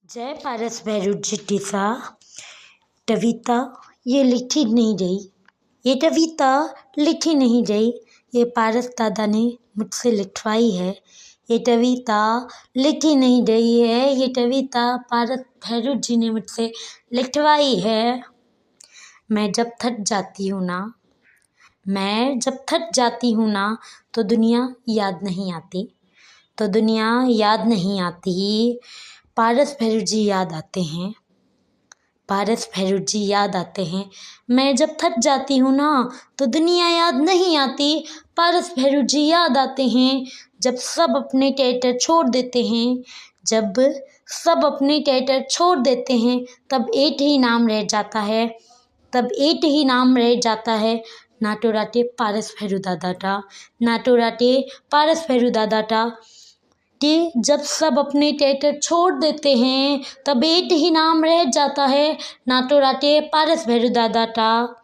जय पारस भैरू टिसा कविता ये लिखी नहीं गई। ये कविता लिखी नहीं गई, ये पारस दादा ने मुझसे लिखवाई है। ये कविता लिखी नहीं गई है, ये कविता पारस भैरू जी ने मुझसे लिखवाई है। मैं जब थक जाती हूँ ना, तो दुनिया याद नहीं आती, पारस भैरू जी याद आते हैं, मैं जब थक जाती हूँ ना, तो दुनिया याद नहीं आती, पारस भैरू जी याद आते हैं। जब सब अपने थिएटर छोड़ देते हैं, तब एक ही नाम रह जाता है, नाटो राटे पारस भैरू दादा का। कि जब सब अपने थिएटर छोड़ देते हैं, तब एक ही नाम रह जाता है, नाटो राटे पारस भैरू दादा का।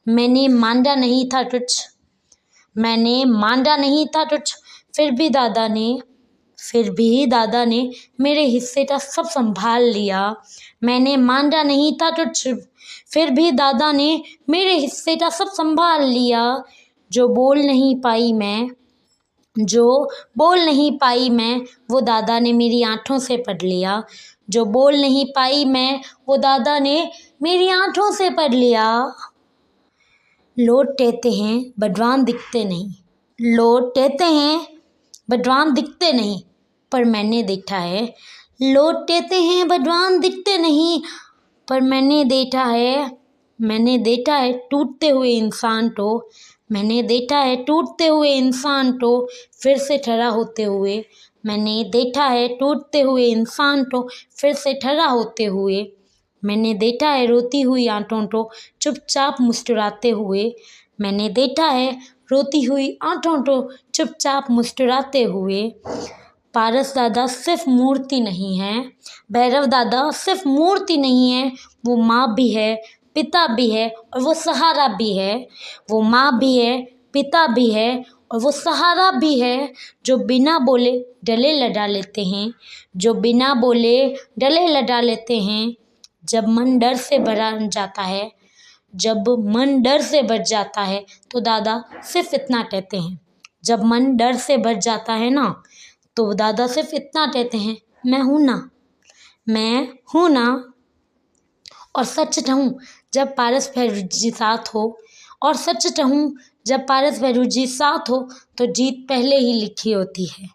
मैंने मांगा नहीं था कुछ, फिर भी दादा ने मेरे हिस्से का सब संभाल लिया। मैंने मांगा नहीं था कुछ, फिर भी दादा ने मेरे हिस्से का सब संभाल लिया। जो बोल नहीं पाई मैं, वो दादा ने मेरी आँखों से पढ़ लिया। जो बोल नहीं पाई मैं, वो दादा ने मेरी आँखों से पढ़ लिया। लोग कहते हैं बदवान दिखते नहीं, पर मैंने देखा है। लोग कहते हैं बदवान दिखते नहीं, पर मैंने देखा है टूटते हुए इंसान को फिर से खड़ा होते हुए। मैंने देखा है टूटते हुए इंसान को फिर से खड़ा होते हुए। मैंने देखा है रोती हुई आंखों को चुपचाप मुस्कुराते हुए। मैंने देखा है रोती हुई आंखों को चुपचाप मुस्कुराते हुए। पारस दादा सिर्फ मूर्ति नहीं है, भैरव दादा सिर्फ मूर्ति नहीं है, वो माँ भी है, पिता भी है और वो सहारा भी है। वो माँ भी है, पिता भी है और वो सहारा भी है। जो बिना बोले गले लगा लेते हैं, जब मन डर से भर जाता है, तो दादा सिर्फ इतना कहते हैं। जब मन डर से भर जाता है ना, तो दादा सिर्फ इतना कहते हैं, मैं हूँ ना। और सच कहूँ जब पारस भैरू जी साथ हो, तो जीत पहले ही लिखी होती है।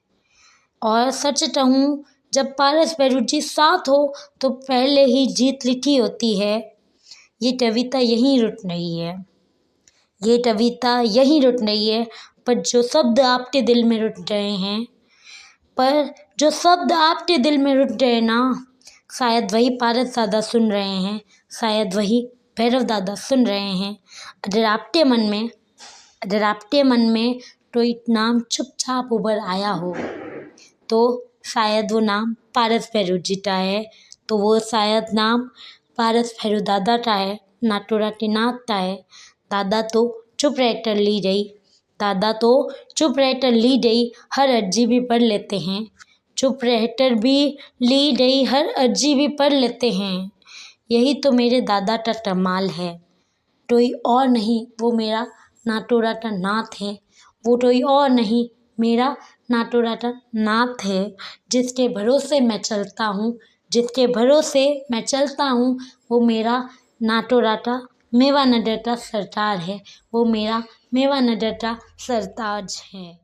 और सच कहूँ जब पारस भैरू जी साथ हो, तो पहले ही जीत लिखी होती है। ये कविता यहीं रुक नहीं है, पर जो शब्द आपके दिल में रुक गए ना, शायद वही पारस दादा सुन रहे हैं, शायद वही भैरव दादा सुन रहे हैं। अगर आपके मन में कोई नाम चुपचाप उभर आया हो, तो शायद वो नाम पारस भैरू जी का है, तो वो शायद नाम पारस भैरू दादा का है, नाटो राटे नाथ का है। दादा तो चुप रहकर ली गई हर अर्जी भी पढ़ लेते हैं। यही तो मेरे दादा का कमाल है, कोई और नहीं, वो मेरा नाटो राटा नाथ है। वो कोई और नहीं, मेरा नाटो राटा नाथ है। जिसके भरोसे मैं चलता हूँ, वो मेरा नाटो राटा मेवा नगर का सरताज है।